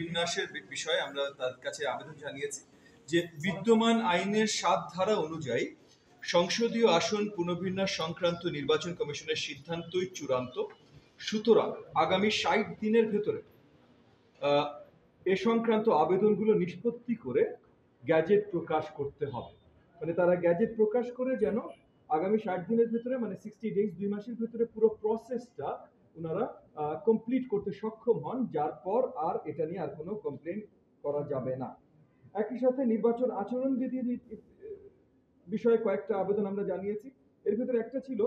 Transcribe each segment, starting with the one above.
পুনর্বিন্যাসের বিষয়ে আমরা তার কাছে আবেদন জানিয়েছি যে বিদ্যমান আইনের ৭ ধারা অনুযায়ী সংসদীয় আসন পুনর্বিন্যাস সংক্রান্ত নির্বাচন কমিশনের সিদ্ধান্তই চূড়ান্ত। সুতরাং আগামী ৬০ দিনের ভেতরে এ সংক্রান্ত আবেদনগুলো নিষ্পত্তি করে গ্যাজেট প্রকাশ করতে হবে। মানে তারা গ্যাজেট প্রকাশ করে যেন আগামী ৬০ দিনের ভেতরে, মানে 60 ডেজ, 2 মাসের ভেতরে পুরো প্রসেসটা ওনারা কমপ্লিট করতে সক্ষম হন, যার পর আর এটা নিয়ে আর কোনো কমপ্লেন করা যাবে না। একই সাথে নির্বাচন আচরণবিধির বিষয়ে কয়েকটা আবেদন আমরা জানিয়েছি। এর ভিতরে একটা ছিল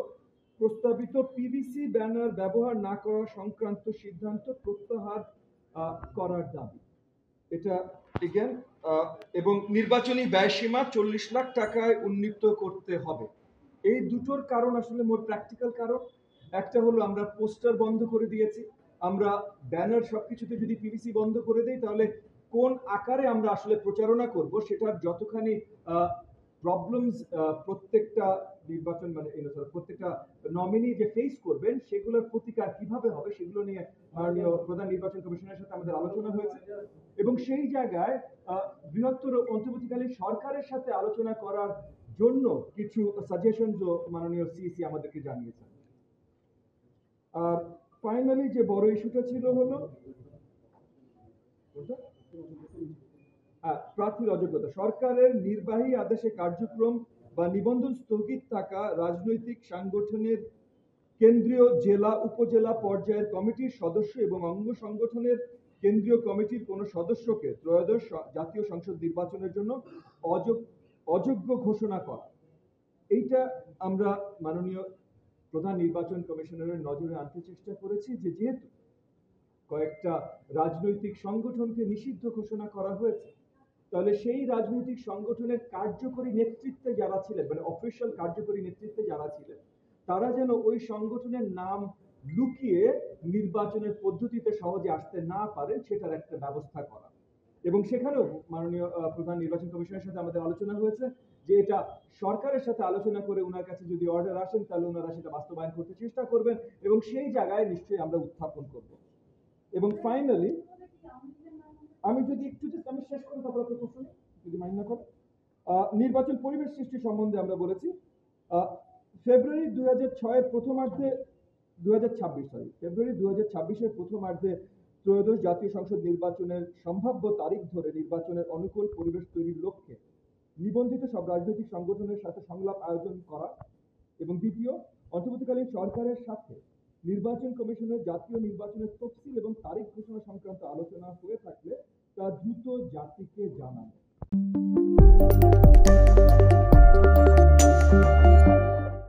প্রস্তাবিত পিভিসি ব্যানার ব্যবহার না করা সংক্রান্ত সিদ্ধান্ত প্রত্যাহার করার দাবি। এটা এগেন, এবং নির্বাচনী ব্যয়সীমা 40 লাখ টাকায় উন্নীত করতে হবে। এই দুটোর কারণ আসলে মোর প্র্যাকটিক্যাল কারণ। একটা হলো আমরা পোস্টার বন্ধ করে দিয়েছি, আমরা ব্যানার সবকিছুতে যদি পিভিসি বন্ধ করে দেই তাহলে কোন আকারে আমরা আসলে প্রচারণা করব সেটার যতখানি প্রবলেমস প্রত্যেকটা নির্বাচন মানে প্রত্যেকটা নমিনি যে ফেস করবেন সেগুলোর প্রতিকার কিভাবে হবে সেগুলো নিয়ে মাননীয় প্রধান নির্বাচন কমিশনের সাথে আমাদের আলোচনা হয়েছে, এবং সেই জায়গায় বৃহত্তর অন্তর্বর্তীকালীন সরকারের সাথে আলোচনা করার জন্য কিছু সাজেশন মাননীয় সিইসি আমাদেরকে জানিয়েছেন। আর ফাইনালি যে বড় ইস্যুটা ছিল হলো প্রার্থীর অযোগ্যতা। সরকারের নির্বাহী আদেশে কার্যক্রম বা নিবন্ধন স্থগিত থাকা রাজনৈতিক সংগঠনের কেন্দ্রীয়, জেলা, উপজেলা পর্যায়ের কমিটির সদস্য এবং অঙ্গ সংগঠনের কেন্দ্রীয় কমিটির কোন সদস্যকে ত্রয়োদশ জাতীয় সংসদ নির্বাচনের জন্য অযোগ্য ঘোষণা করা, এইটা আমরা মাননীয় প্রধান নির্বাচন কমিশনারের নজরে আনতে চেষ্টা করেছি যে যেহেতু কয়েকটা রাজনৈতিক সংগঠনকে নিষিদ্ধ ঘোষণা করা হয়েছে, তাহলে সেই রাজনৈতিক সংগঠনের কার্যকরী নেতৃত্বে যারা ছিলেন, মানে অফিসিয়াল কার্যকরী নেতৃত্বে যারা ছিলেন, তারা যেন ওই সংগঠনের নাম লুকিয়ে নির্বাচনের পদ্ধতিতে সহজে আসতে না পারেন সেটার একটা ব্যবস্থা করা। এবং সেখানেও মাননীয় প্রধান নির্বাচন কমিশনের সাথে আমাদের আলোচনা হয়েছে যে এটা সরকারের সাথে আলোচনা করে ওনার কাছে যদি অর্ডার আসেন তাহলে ওনারা সেটা বাস্তবায়ন করতে চেষ্টা করবেন, এবং সেই জায়গায় নিশ্চয়ই আমরা উত্থাপন করব। এবং ফাইনালি আমি যদি একটু আমি শেষ করি তারপর আপনার প্রশ্ন যদি মাইন্ড না করেন, নির্বাচন পরিবেশ সৃষ্টি সম্বন্ধে আমরা বলেছি ফেব্রুয়ারি 2006-এর প্রথমার্ধে ফেব্রুয়ারি 2026-এর প্রথমার্ধে ত্রয়োদশ জাতীয় সংসদ নির্বাচনের সম্ভাব্য তারিখ ধরে নির্বাচনের অনুকূল পরিবেশ তৈরির লক্ষ্যে নিবন্ধিত সব রাজনৈতিক সংগঠনের সাথে সংলাপ আয়োজন করা, এবং দ্বিতীয়, অন্তর্বর্তীকালীন সরকারের সাথে নির্বাচন কমিশনের জাতীয় নির্বাচনের তফসিল এবং তারিখ ঘোষণা সংক্রান্ত আলোচনা হয়ে থাকলে তা দ্রুত জাতিকে জানানো।